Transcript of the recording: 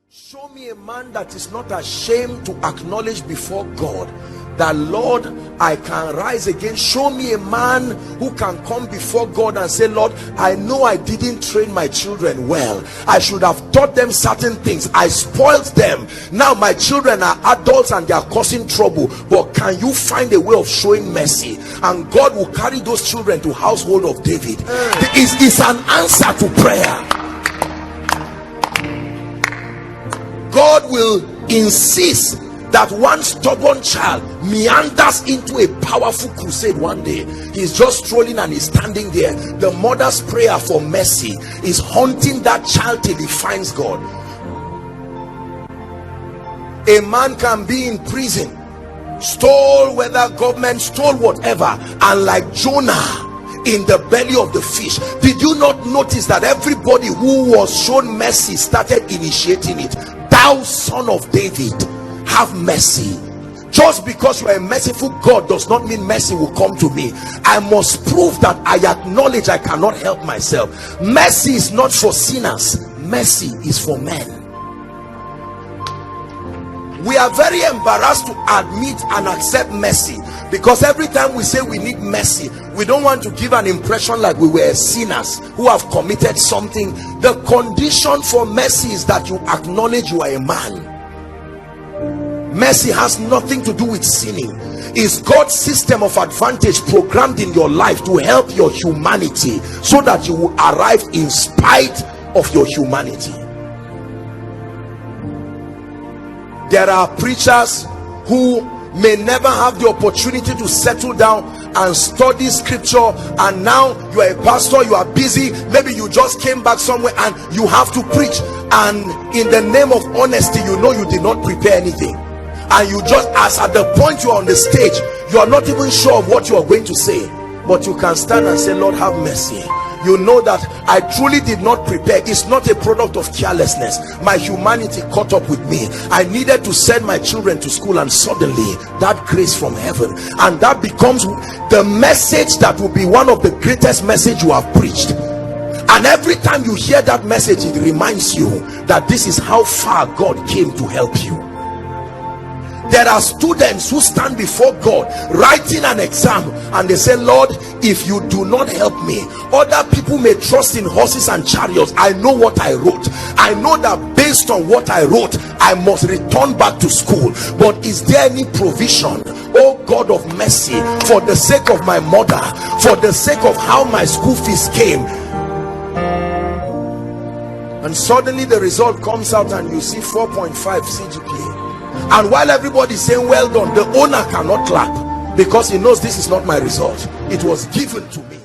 Show me a man that is not ashamed to acknowledge before God that, Lord, I can rise again. Show me a man who can come before God and say, Lord, I know I didn't train my children well. I should have taught them certain things. I spoiled them. Now my children are adults and they are causing trouble. But can you find a way of showing mercy? And God will carry those children to household of David. It's an answer to prayer. God will insist that one stubborn child meanders into a powerful crusade one day. He's just strolling and he's standing there. The mother's prayer for mercy is haunting that child till he finds God. A man can be in prison, stole whether government, stole whatever, and like Jonah in the belly of the fish. Did you not notice that everybody who was shown mercy started initiating it? Thou son of David, have mercy. Just because you are a merciful God does not mean mercy will come to me. I must prove that I acknowledge I cannot help myself. Mercy is not for sinners, mercy is for men. We are very embarrassed to admit and accept mercy, because every time we say we need mercy, we don't want to give an impression like we were sinners who have committed something. The condition for mercy is that you acknowledge you are a man. Mercy has nothing to do with sinning. It's God's system of advantage programmed in your life to help your humanity, so that you will arrive in spite of your humanity. There are preachers who may never have the opportunity to settle down and study scripture, and now you are a pastor, you are busy, maybe you just came back somewhere and you have to preach, and in the name of honesty, you know you did not prepare anything, and you just, as at the point you are on the stage, you are not even sure of what you are going to say, but you can stand and say, Lord, have mercy. You know that I truly did not prepare. It's not a product of carelessness. My humanity caught up with me. I needed to send my children to school, and suddenly that grace from heaven, and that becomes the message that will be one of the greatest message you have preached. And every time you hear that message, it reminds you that this is how far God came to help you. There are students who stand before God writing an exam, and they say, Lord, if you do not help me, other people may trust in horses and chariots. I know what I wrote. I know that based on what I wrote, I must return back to school. But is there any provision, oh God of mercy, for the sake of my mother, for the sake of how my school fees came? And suddenly the result comes out and you see 4.5 CGPA. And while everybody is saying well done, the owner cannot clap, because he knows this is not my result. It was given to me.